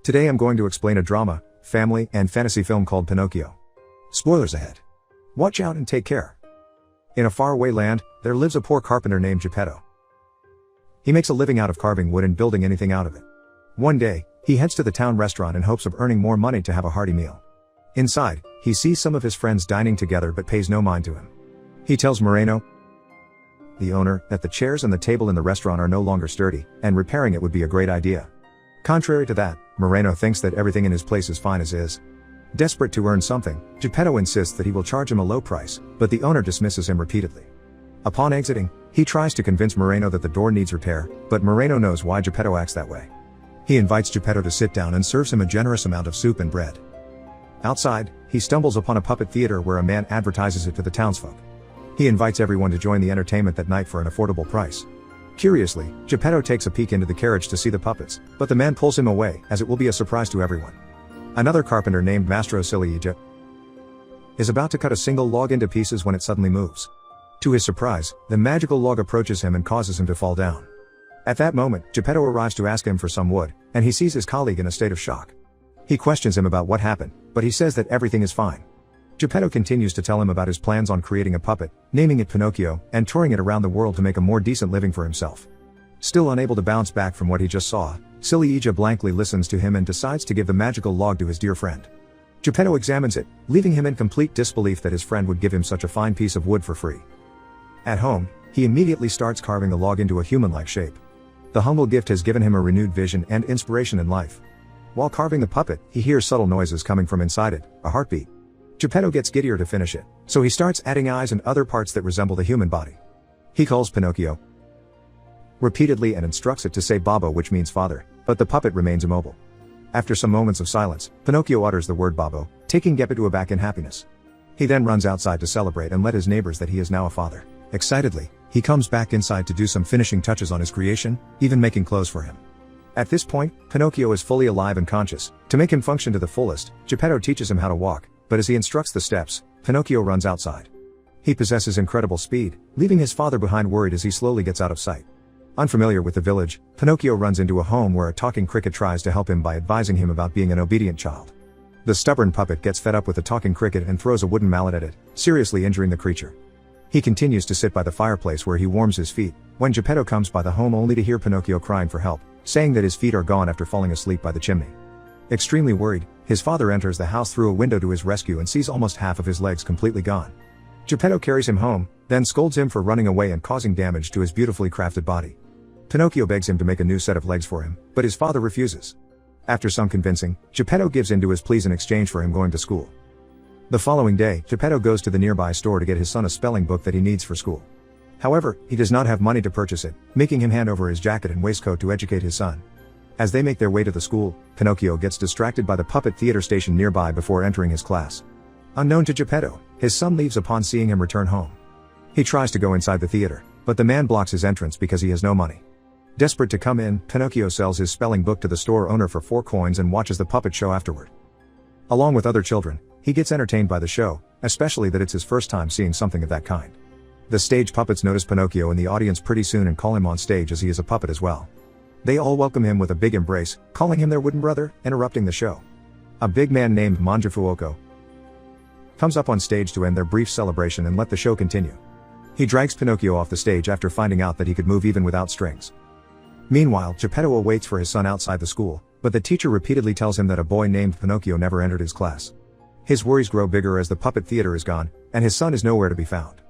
Today I'm going to explain a drama, family, and fantasy film called Pinocchio. Spoilers ahead. Watch out and take care. In a faraway land, there lives a poor carpenter named Geppetto. He makes a living out of carving wood and building anything out of it. One day, he heads to the town restaurant in hopes of earning more money to have a hearty meal. Inside, he sees some of his friends dining together but pays no mind to him. He tells Moreno, the owner, that the chairs and the table in the restaurant are no longer sturdy, and repairing it would be a great idea. Contrary to that, Moreno thinks that everything in his place is fine as is. Desperate to earn something, Geppetto insists that he will charge him a low price, but the owner dismisses him repeatedly. Upon exiting, he tries to convince Moreno that the door needs repair, but Moreno knows why Geppetto acts that way. He invites Geppetto to sit down and serves him a generous amount of soup and bread. Outside, he stumbles upon a puppet theater where a man advertises it to the townsfolk. He invites everyone to join the entertainment that night for an affordable price. Curiously, Geppetto takes a peek into the carriage to see the puppets, but the man pulls him away as it will be a surprise to everyone. Another carpenter named Mastro Ciliegia is about to cut a single log into pieces when it suddenly moves. To his surprise, the magical log approaches him and causes him to fall down. At that moment, Geppetto arrives to ask him for some wood, and he sees his colleague in a state of shock. He questions him about what happened, but he says that everything is fine. Geppetto continues to tell him about his plans on creating a puppet, naming it Pinocchio, and touring it around the world to make a more decent living for himself. Still unable to bounce back from what he just saw, Ciliegia blankly listens to him and decides to give the magical log to his dear friend. Geppetto examines it, leaving him in complete disbelief that his friend would give him such a fine piece of wood for free. At home, he immediately starts carving the log into a human-like shape. The humble gift has given him a renewed vision and inspiration in life. While carving the puppet, he hears subtle noises coming from inside it, a heartbeat. Geppetto gets giddier to finish it, so he starts adding eyes and other parts that resemble the human body. He calls Pinocchio repeatedly and instructs it to say Babbo, which means father, but the puppet remains immobile. After some moments of silence, Pinocchio utters the word Babbo, taking Geppetto aback in happiness. He then runs outside to celebrate and let his neighbors that he is now a father. Excitedly, he comes back inside to do some finishing touches on his creation, even making clothes for him. At this point, Pinocchio is fully alive and conscious. To make him function to the fullest, Geppetto teaches him how to walk, but as he instructs the steps, Pinocchio runs outside. He possesses incredible speed, leaving his father behind worried as he slowly gets out of sight. Unfamiliar with the village, Pinocchio runs into a home where a talking cricket tries to help him by advising him about being an obedient child. The stubborn puppet gets fed up with the talking cricket and throws a wooden mallet at it, seriously injuring the creature. He continues to sit by the fireplace where he warms his feet, when Geppetto comes by the home only to hear Pinocchio crying for help, saying that his feet are gone after falling asleep by the chimney. Extremely worried, his father enters the house through a window to his rescue and sees almost half of his legs completely gone. Geppetto carries him home, then scolds him for running away and causing damage to his beautifully crafted body. Pinocchio begs him to make a new set of legs for him, but his father refuses. After some convincing, Geppetto gives in to his pleas in exchange for him going to school. The following day, Geppetto goes to the nearby store to get his son a spelling book that he needs for school. However, he does not have money to purchase it, making him hand over his jacket and waistcoat to educate his son. As they make their way to the school, Pinocchio gets distracted by the puppet theater station nearby before entering his class. Unknown to Geppetto, his son leaves upon seeing him return home. He tries to go inside the theater, but the man blocks his entrance because he has no money. Desperate to come in, Pinocchio sells his spelling book to the store owner for 4 coins and watches the puppet show afterward. Along with other children, he gets entertained by the show, especially that it's his first time seeing something of that kind. The stage puppets notice Pinocchio in the audience pretty soon and call him on stage as he is a puppet as well. They all welcome him with a big embrace, calling him their wooden brother, interrupting the show. A big man named Mangiafuoco comes up on stage to end their brief celebration and let the show continue. He drags Pinocchio off the stage after finding out that he could move even without strings. Meanwhile, Geppetto awaits for his son outside the school, but the teacher repeatedly tells him that a boy named Pinocchio never entered his class. His worries grow bigger as the puppet theater is gone, and his son is nowhere to be found.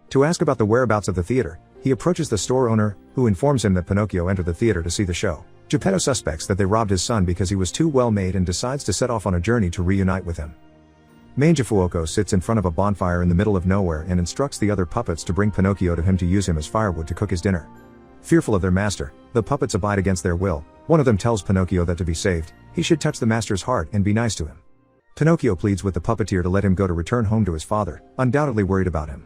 To ask about the whereabouts of the theater, he approaches the store owner, who informs him that Pinocchio entered the theater to see the show. Geppetto suspects that they robbed his son because he was too well made and decides to set off on a journey to reunite with him. Mangiafuoco sits in front of a bonfire in the middle of nowhere and instructs the other puppets to bring Pinocchio to him to use him as firewood to cook his dinner. Fearful of their master, the puppets abide against their will. One of them tells Pinocchio that to be saved, he should touch the master's heart and be nice to him. Pinocchio pleads with the puppeteer to let him go to return home to his father, undoubtedly worried about him.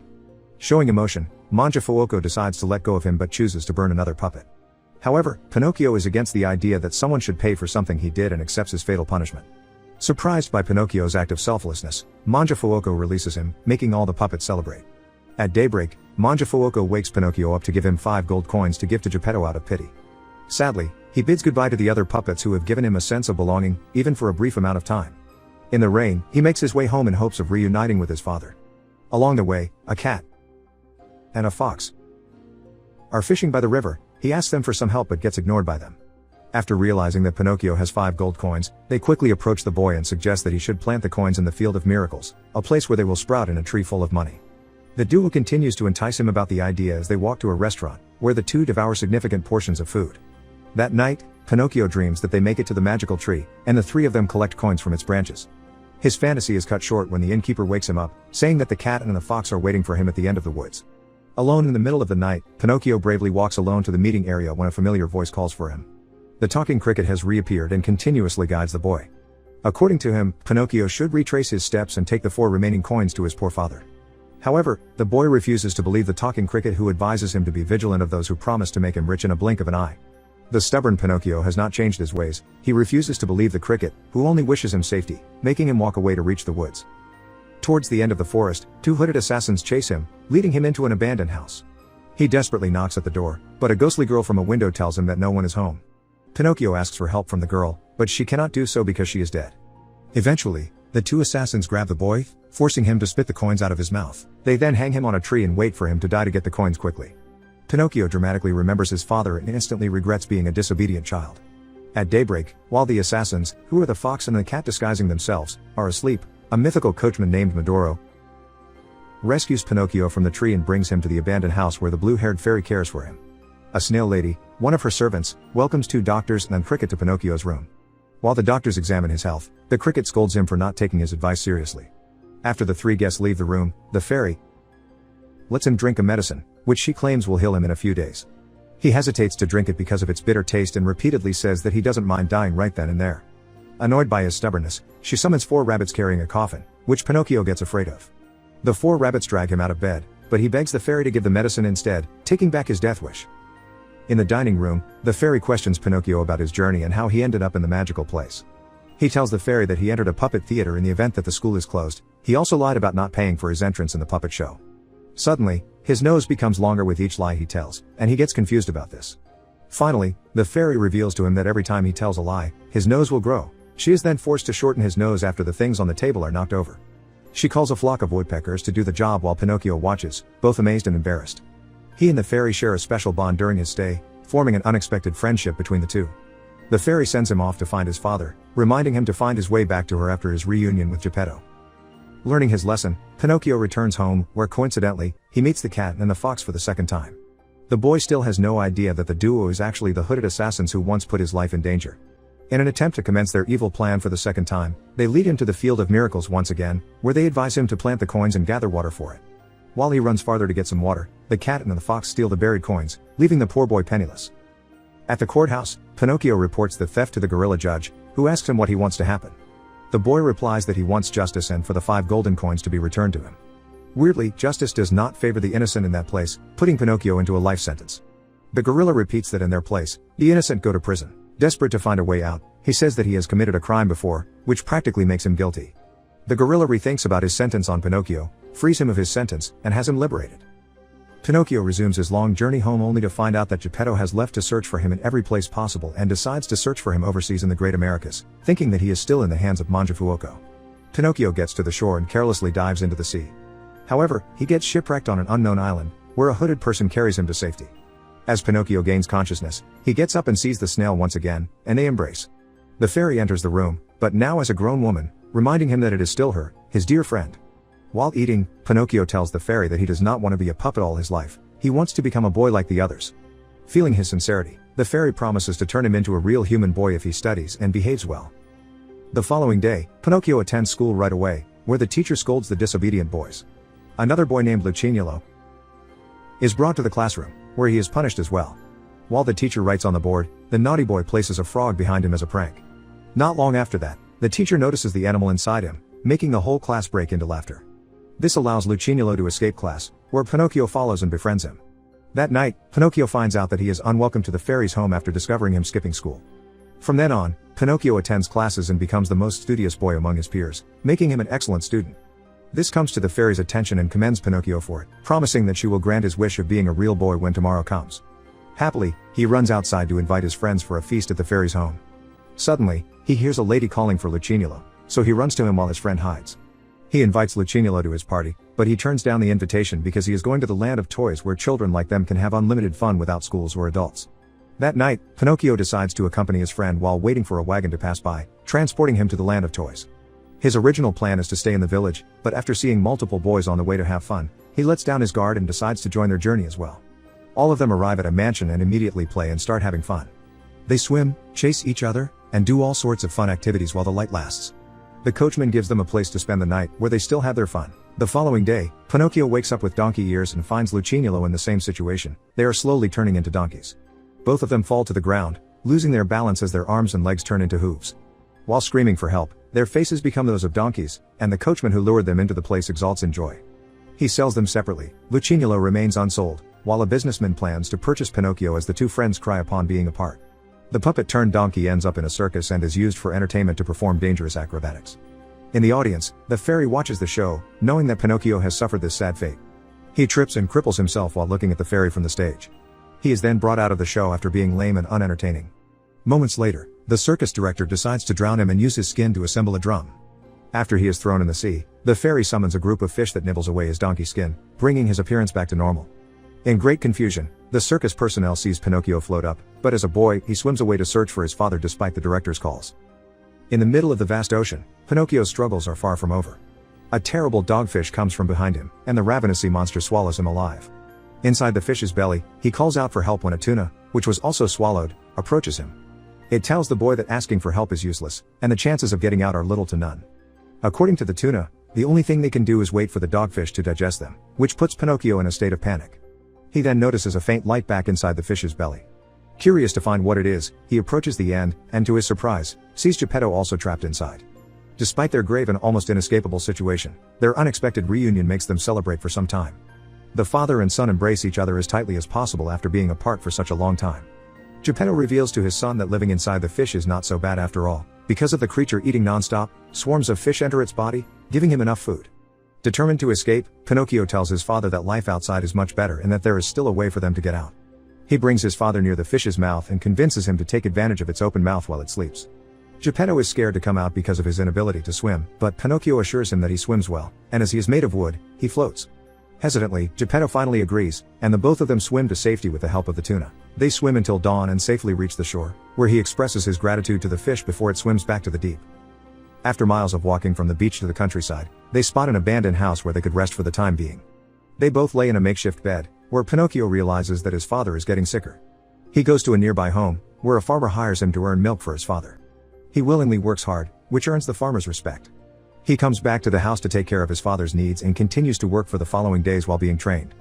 Showing emotion, Mangiafuoco decides to let go of him but chooses to burn another puppet. However, Pinocchio is against the idea that someone should pay for something he did and accepts his fatal punishment. Surprised by Pinocchio's act of selflessness, Mangiafuoco releases him, making all the puppets celebrate. At daybreak, Mangiafuoco wakes Pinocchio up to give him 5 gold coins to give to Geppetto out of pity. Sadly, He bids goodbye to the other puppets who have given him a sense of belonging, even for a brief amount of time. In the rain, he makes his way home in hopes of reuniting with his father. Along the way, a cat and a fox are fishing by the river. He asks them for some help but gets ignored by them. After realizing that Pinocchio has 5 gold coins, they quickly approach the boy and suggest that he should plant the coins in the Field of Miracles, a place where they will sprout in a tree full of money. The duo continues to entice him about the idea as they walk to a restaurant, where the two devour significant portions of food. That night, Pinocchio dreams that they make it to the magical tree, and the 3 of them collect coins from its branches. His fantasy is cut short when the innkeeper wakes him up, saying that the cat and the fox are waiting for him at the end of the woods. Alone in the middle of the night, Pinocchio bravely walks alone to the meeting area when a familiar voice calls for him. The talking cricket has reappeared and continuously guides the boy. According to him, Pinocchio should retrace his steps and take the 4 remaining coins to his poor father. However, the boy refuses to believe the talking cricket, who advises him to be vigilant of those who promise to make him rich in a blink of an eye. The stubborn Pinocchio has not changed his ways. He refuses to believe the cricket, who only wishes him safety, making him walk away to reach the woods. Towards the end of the forest, 2 hooded assassins chase him, leading him into an abandoned house. He desperately knocks at the door, but a ghostly girl from a window tells him that no one is home. Pinocchio asks for help from the girl, but she cannot do so because she is dead. Eventually, the 2 assassins grab the boy, forcing him to spit the coins out of his mouth. They then hang him on a tree and wait for him to die to get the coins quickly. Pinocchio dramatically remembers his father and instantly regrets being a disobedient child. At daybreak, while the assassins, who are the fox and the cat disguising themselves, are asleep, a mythical coachman named Medoro rescues Pinocchio from the tree and brings him to the abandoned house where the blue-haired fairy cares for him. A snail lady, one of her servants, welcomes 2 doctors and then cricket to Pinocchio's room. While the doctors examine his health, the cricket scolds him for not taking his advice seriously. After the 3 guests leave the room, the fairy lets him drink a medicine, which she claims will heal him in a few days. He hesitates to drink it because of its bitter taste and repeatedly says that he doesn't mind dying right then and there. Annoyed by his stubbornness, she summons 4 rabbits carrying a coffin, which Pinocchio gets afraid of. The 4 rabbits drag him out of bed, but he begs the fairy to give the medicine instead, taking back his death wish. In the dining room, the fairy questions Pinocchio about his journey and how he ended up in the magical place. He tells the fairy that he entered a puppet theater in the event that the school is closed. He also lied about not paying for his entrance in the puppet show. Suddenly, his nose becomes longer with each lie he tells, and he gets confused about this. Finally, the fairy reveals to him that every time he tells a lie, his nose will grow. She is then forced to shorten his nose after the things on the table are knocked over. She calls a flock of woodpeckers to do the job while Pinocchio watches, both amazed and embarrassed. He and the fairy share a special bond during his stay, forming an unexpected friendship between the two. The fairy sends him off to find his father, reminding him to find his way back to her after his reunion with Geppetto. Learning his lesson, Pinocchio returns home, where coincidentally, he meets the cat and the fox for the second time. The boy still has no idea that the duo is actually the hooded assassins who once put his life in danger. In an attempt to commence their evil plan for the second time, they lead him to the Field of Miracles once again, where they advise him to plant the coins and gather water for it. While he runs farther to get some water, the cat and the fox steal the buried coins, leaving the poor boy penniless. At the courthouse, Pinocchio reports the theft to the gorilla judge, who asks him what he wants to happen. The boy replies that he wants justice and for the 5 golden coins to be returned to him. Weirdly, justice does not favor the innocent in that place, putting Pinocchio into a life sentence. The gorilla repeats that in their place, the innocent go to prison. Desperate to find a way out, he says that he has committed a crime before, which practically makes him guilty. The gorilla rethinks about his sentence on Pinocchio, frees him of his sentence, and has him liberated. Pinocchio resumes his long journey home only to find out that Geppetto has left to search for him in every place possible and decides to search for him overseas in the Great Americas, thinking that he is still in the hands of Mangiafuoco. Pinocchio gets to the shore and carelessly dives into the sea. However, he gets shipwrecked on an unknown island, where a hooded person carries him to safety. As Pinocchio gains consciousness, he gets up and sees the snail once again, and they embrace. The fairy enters the room, but now as a grown woman, reminding him that it is still her, his dear friend. While eating, Pinocchio tells the fairy that he does not want to be a puppet all his life, he wants to become a boy like the others. Feeling his sincerity, the fairy promises to turn him into a real human boy if he studies and behaves well. The following day, Pinocchio attends school right away, where the teacher scolds the disobedient boys. Another boy named Lucignolo is brought to the classroom, where he is punished as well. While the teacher writes on the board, the naughty boy places a frog behind him as a prank. Not long after that, the teacher notices the animal inside him, making the whole class break into laughter. This allows Lucignolo to escape class, where Pinocchio follows and befriends him. That night, Pinocchio finds out that he is unwelcome to the fairy's home after discovering him skipping school. From then on, Pinocchio attends classes and becomes the most studious boy among his peers, making him an excellent student. This comes to the fairy's attention and commends Pinocchio for it, promising that she will grant his wish of being a real boy when tomorrow comes. Happily, he runs outside to invite his friends for a feast at the fairy's home. Suddenly, he hears a lady calling for Lucignolo, so he runs to him while his friend hides. He invites Lucignolo to his party, but he turns down the invitation because he is going to the land of toys where children like them can have unlimited fun without schools or adults. That night, Pinocchio decides to accompany his friend while waiting for a wagon to pass by, transporting him to the land of toys. His original plan is to stay in the village, but after seeing multiple boys on the way to have fun, he lets down his guard and decides to join their journey as well. All of them arrive at a mansion and immediately play and start having fun. They swim, chase each other, and do all sorts of fun activities while the light lasts. The coachman gives them a place to spend the night where they still have their fun. The following day, Pinocchio wakes up with donkey ears and finds Lucignolo in the same situation. They are slowly turning into donkeys. Both of them fall to the ground, losing their balance as their arms and legs turn into hooves. While screaming for help, their faces become those of donkeys, and the coachman who lured them into the place exalts in joy. He sells them separately. Lucignolo remains unsold, while a businessman plans to purchase Pinocchio as the two friends cry upon being apart. The puppet-turned-donkey ends up in a circus and is used for entertainment to perform dangerous acrobatics. In the audience, the fairy watches the show, knowing that Pinocchio has suffered this sad fate. He trips and cripples himself while looking at the fairy from the stage. He is then brought out of the show after being lame and unentertaining. Moments later, the circus director decides to drown him and use his skin to assemble a drum. After he is thrown in the sea, the fairy summons a group of fish that nibbles away his donkey skin, bringing his appearance back to normal. In great confusion, the circus personnel sees Pinocchio float up, but as a boy, he swims away to search for his father despite the director's calls. In the middle of the vast ocean, Pinocchio's struggles are far from over. A terrible dogfish comes from behind him, and the ravenous sea monster swallows him alive. Inside the fish's belly, he calls out for help when a tuna, which was also swallowed, approaches him. It tells the boy that asking for help is useless, and the chances of getting out are little to none. According to the tuna, the only thing they can do is wait for the dogfish to digest them, which puts Pinocchio in a state of panic. He then notices a faint light back inside the fish's belly. Curious to find what it is, he approaches the end, and to his surprise, sees Geppetto also trapped inside. Despite their grave and almost inescapable situation, their unexpected reunion makes them celebrate for some time. The father and son embrace each other as tightly as possible after being apart for such a long time. Geppetto reveals to his son that living inside the fish is not so bad after all. Because of the creature eating non-stop, swarms of fish enter its body, giving him enough food. Determined to escape, Pinocchio tells his father that life outside is much better and that there is still a way for them to get out. He brings his father near the fish's mouth and convinces him to take advantage of its open mouth while it sleeps. Geppetto is scared to come out because of his inability to swim, but Pinocchio assures him that he swims well, and as he is made of wood, he floats. Hesitantly, Geppetto finally agrees, and the both of them swim to safety with the help of the tuna. They swim until dawn and safely reach the shore, where he expresses his gratitude to the fish before it swims back to the deep. After miles of walking from the beach to the countryside, they spot an abandoned house where they could rest for the time being. They both lay in a makeshift bed, where Pinocchio realizes that his father is getting sicker. He goes to a nearby home, where a farmer hires him to earn milk for his father. He willingly works hard, which earns the farmer's respect. He comes back to the house to take care of his father's needs and continues to work for the following days while being trained.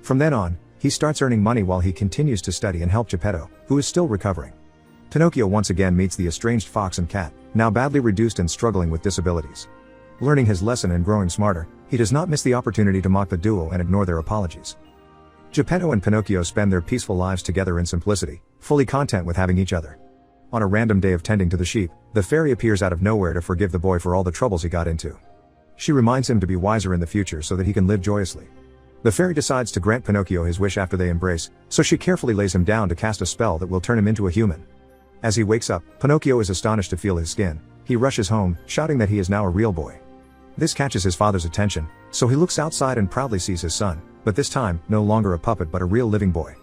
From then on, he starts earning money while he continues to study and help Geppetto, who is still recovering. Pinocchio once again meets the estranged fox and cat, now badly reduced and struggling with disabilities. Learning his lesson and growing smarter, he does not miss the opportunity to mock the duo and ignore their apologies. Geppetto and Pinocchio spend their peaceful lives together in simplicity, fully content with having each other. On a random day of tending to the sheep, the fairy appears out of nowhere to forgive the boy for all the troubles he got into. She reminds him to be wiser in the future so that he can live joyously. The fairy decides to grant Pinocchio his wish after they embrace, so she carefully lays him down to cast a spell that will turn him into a human. As he wakes up, Pinocchio is astonished to feel his skin. He rushes home, shouting that he is now a real boy. This catches his father's attention, so he looks outside and proudly sees his son, but this time, no longer a puppet but a real living boy.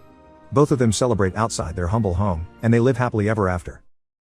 Both of them celebrate outside their humble home, and they live happily ever after.